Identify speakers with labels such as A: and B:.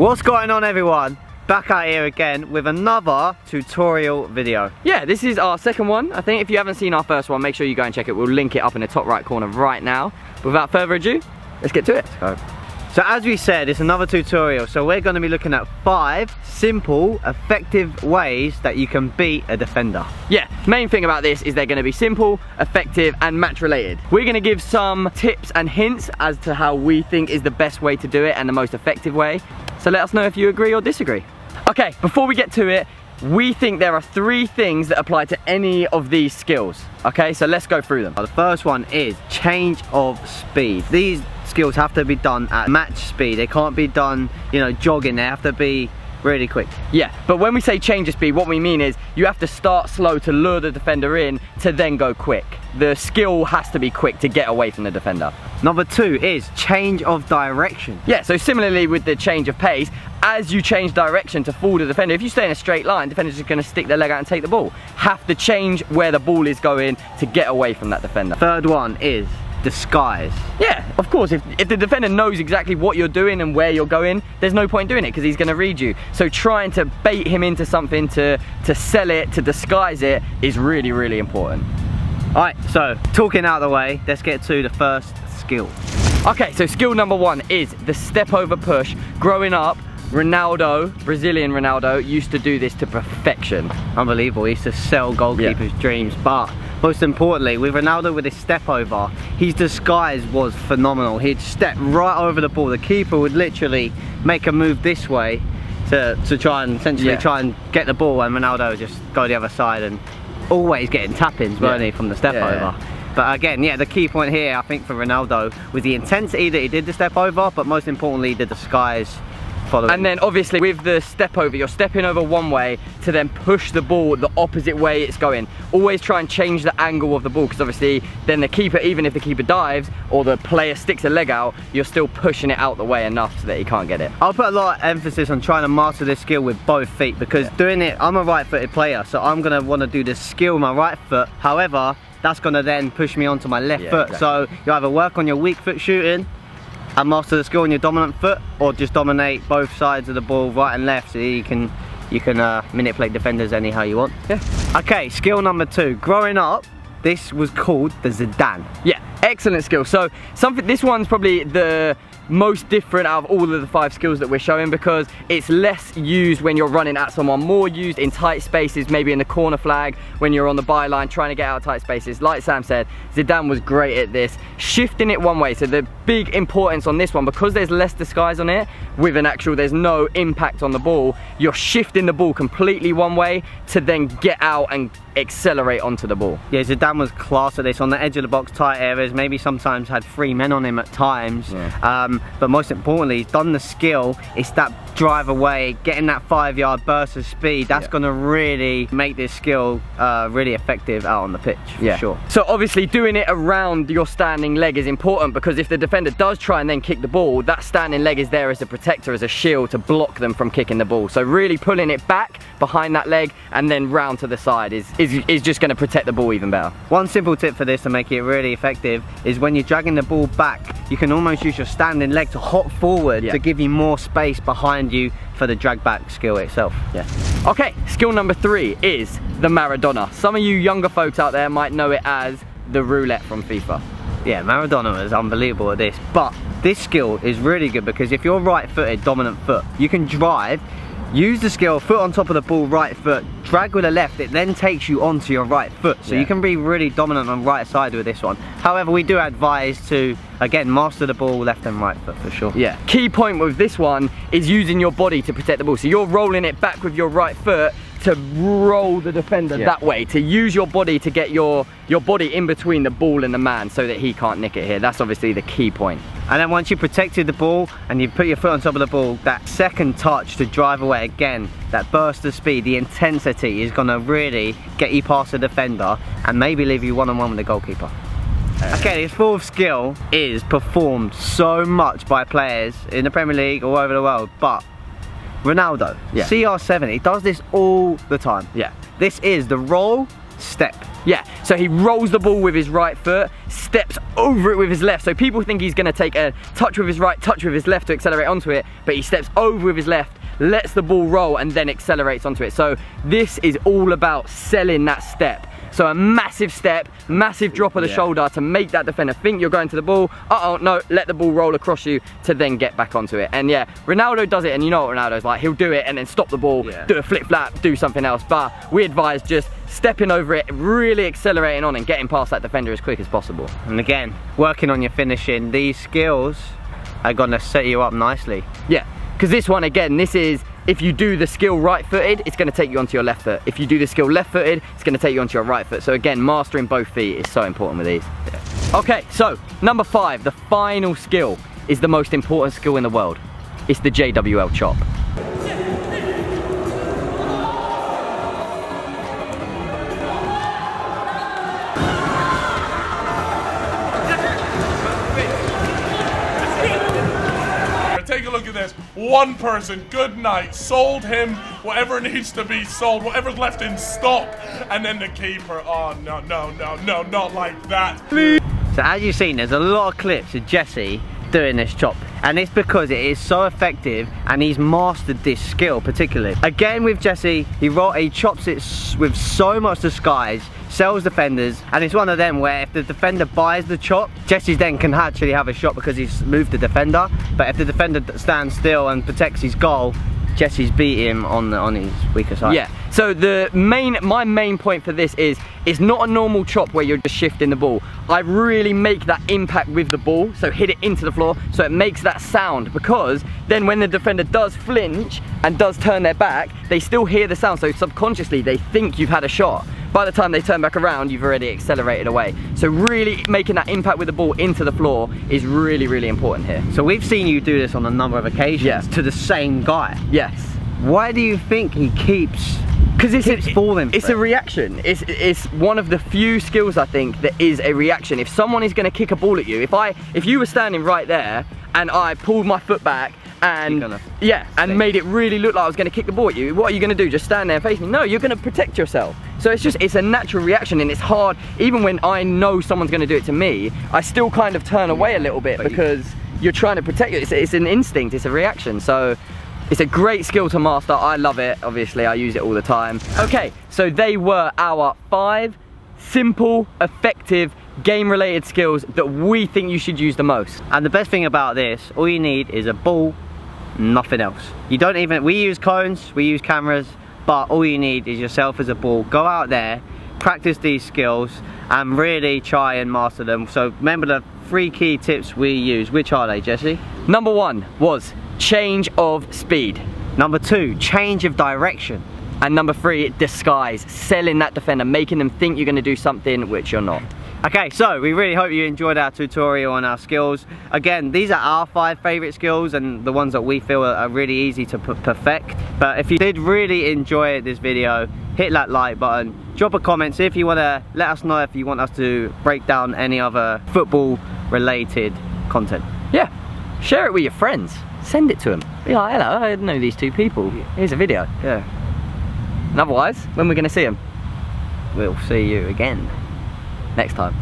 A: What's going on, everyone? Back out here again with another tutorial video.
B: Yeah, this is our second one. I think if you haven't seen our first one, make sure you go and check it. We'll link it up in the top right corner right now. But without further ado, let's get to it.
A: So as we said, it's another tutorial. So we're going to be looking at 5 simple, effective ways that you can beat a defender.
B: Yeah, main thing about this is they're going to be simple, effective, and match related. We're going to give some tips and hints as to how we think is the best way to do it and the most effective way. So let us know if you agree or disagree. Okay, before we get to it, we think there are 3 things that apply to any of these skills. Okay, so let's go through them.
A: The first one is change of speed. These skills have to be done at match speed. They can't be done, you know, jogging. They have to be really quick.
B: Yeah, but when we say change of speed, what we mean is you have to start slow to lure the defender in to then go quick. The skill has to be quick to get away from the defender.
A: Number 2 is change of direction.
B: Yeah, so similarly with the change of pace, as you change direction to fool the defender, if you stay in a straight line, defender's just gonna stick their leg out and take the ball. Have to change where the ball is going to get away from that defender.
A: Third one is disguise.
B: Yeah, of course, if the defender knows exactly what you're doing and where you're going, there's no point doing it because he's going to read you. So trying to bait him into something, to sell it, to disguise it is really, really important.
A: Alright, so talking out of the way, let's get to the first skill.
B: Okay, so skill number 1 is the step over push. Growing up, Ronaldo, Brazilian Ronaldo, used to do this to perfection.
A: Unbelievable, he used to sell goalkeepers' dreams, but most importantly, with Ronaldo with his step over, his disguise was phenomenal. He'd step right over the ball. The keeper would literally make a move this way to try and essentially try and get the ball, and Ronaldo would just go the other side and always getting tap-ins, weren't he, from the step over. But again, yeah, the key point here, I think, for Ronaldo was the intensity that he did the step over, but most importantly, the disguise following.
B: And then obviously with the step over, you're stepping over one way to then push the ball the opposite way it's going. Always try and change the angle of the ball, because obviously then the keeper, even if the keeper dives or the player sticks a leg out, you're still pushing it out the way enough so that he can't get it.
A: I'll put a lot of emphasis on trying to master this skill with both feet, because doing it, I'm a right-footed player, so I'm going to want to do this skill with my right foot. However, that's going to then push me onto my left foot. Exactly. So you either work on your weak foot shooting and master the skill on your dominant foot, or just dominate both sides of the ball, right and left, so you can manipulate defenders anyhow you want. Yeah. Okay, skill number 2. Growing up, this was called the Zidane.
B: Yeah, excellent skill. So this one's probably the most different out of all of the 5 skills that we're showing, because it's less used when you're running at someone, more used in tight spaces, maybe in the corner flag, when you're on the byline trying to get out of tight spaces. Like Sam said, Zidane was great at this, shifting it one way. So the big importance on this one, because there's less disguise on it, with an actual, there's no impact on the ball, you're shifting the ball completely one way to then get out and accelerate onto the ball. Yeah,
A: Zidane was class at this, on the edge of the box, tight areas, maybe sometimes had 3 men on him at times. But most importantly, he's done the skill. It's that drive away, getting that 5-yard burst of speed. That's going to really make this skill really effective out on the pitch, for sure.
B: So obviously doing it around your standing leg is important, because if the defender does try and then kick the ball, that standing leg is there as a protector, as a shield to block them from kicking the ball. So really pulling it back behind that leg and then round to the side is just going to protect the ball even better.
A: One simple tip for this to make it really effective is when you're dragging the ball back, you can almost use your standing leg to hop forward to give you more space behind you for the drag back skill itself. Yeah.
B: Okay, skill number 3 is the Maradona. Some of you younger folks out there might know it as the roulette from FIFA.
A: Yeah, Maradona was unbelievable at this, but this skill is really good because if you're right-footed, dominant foot, you can drive, use the skill, foot on top of the ball, right foot, drag with the left, it then takes you onto your right foot. So you can be really dominant on right side with this one. However, we do advise to, again, master the ball left and right foot for sure.
B: Yeah. Key point with this one is using your body to protect the ball. So you're rolling it back with your right foot to roll the defender that way, to use your body to get your body in between the ball and the man so that he can't nick it here. That's obviously the key point.
A: And then once you protected the ball and you put your foot on top of the ball, that second touch to drive away, again, that burst of speed, the intensity is going to really get you past the defender and maybe leave you one-on-one with the goalkeeper. Okay, this 4th skill is performed so much by players in the Premier League all over the world, but Ronaldo, CR7, he does this all the time. Yeah. This is the roll step.
B: Yeah, so So he rolls the ball with his right foot, steps over it with his left. So people think he's gonna take a touch with his right, touch with his left to accelerate onto it, but he steps over with his left, lets the ball roll, and then accelerates onto it. So this is all about selling that step. So a massive step, massive drop of the shoulder to make that defender think you're going to the ball. Uh-oh, no, let the ball roll across you to then get back onto it. And yeah, Ronaldo does it, and you know what Ronaldo's like. He'll do it and then stop the ball, do a flip-flap, do something else. But we advise just stepping over it, really accelerating on and getting past that defender as quick as possible.
A: And again, working on your finishing, these skills are gonna set you up nicely.
B: Yeah, because this one, again, this is, if you do the skill right-footed, it's gonna take you onto your left foot. If you do the skill left-footed, it's gonna take you onto your right foot. So again, mastering both feet is so important with these. Okay, so number 5, the final skill is the most important skill in the world. It's the JWL chop.
C: Take a look at this. One person, good night, sold him whatever needs to be sold, whatever's left in stock, and then the keeper, oh no, no, no, no, not like that.
A: So as you've seen, there's a lot of clips of Jesse doing this chop, and it's because it is so effective and he's mastered this skill particularly. Again with Jesse, he chops it with so much disguise, sells defenders, and it's one of them where if the defender buys the chop, Jesse then can actually have a shot because he's moved the defender. But if the defender stands still and protects his goal, Jesse's beat him on his weaker side.
B: Yeah, so my main point for this is, it's not a normal chop where you're just shifting the ball. I really make that impact with the ball, so hit it into the floor, so it makes that sound, because then when the defender does flinch and does turn their back, they still hear the sound, so subconsciously they think you've had a shot. By the time they turn back around, you've already accelerated away. So really making that impact with the ball into the floor is really, really important here.
A: So we've seen you do this on a number of occasions to the same guy.
B: Yes.
A: Why do you think he keeps falling?
B: It's a reaction. It's one of the few skills, I think, that is a reaction. If someone is going to kick a ball at you, if you were standing right there and I pulled my foot back and made it really look like I was going to kick the ball at you, what are you going to do? Just stand there and face me? No, you're going to protect yourself. So it's a natural reaction, and it's hard. Even when I know someone's going to do it to me, I still kind of turn away a little bit because you're trying to protect you. It's an instinct, it's a reaction. So it's a great skill to master. I love it. Obviously, I use it all the time. Okay, so they were our 5 simple, effective, game-related skills that we think you should use the most.
A: And the best thing about this, all you need is a ball, nothing else. We use cones, we use cameras, but all you need is yourself as a ball. Go out there, practice these skills, and really try and master them. So remember the 3 key tips we use. Which are they, Jesse?
B: Number 1 was change of speed.
A: Number 2, change of direction.
B: And number 3, disguise. Selling that defender, making them think you're going to do something which you're not.
A: Okay, so we really hope you enjoyed our tutorial on our skills. Again, these are our 5 favourite skills and the ones that we feel are really easy to perfect. But if you did really enjoy this video, hit that like button, drop a comment, see if you want to let us know if you want us to break down any other football related content.
B: Yeah, share it with your friends. Send it to them. Be like, hello, I know these 2 people. Here's a video.
A: Yeah.
B: And otherwise, when we're going to see them?
A: We'll see you again.
B: Next time.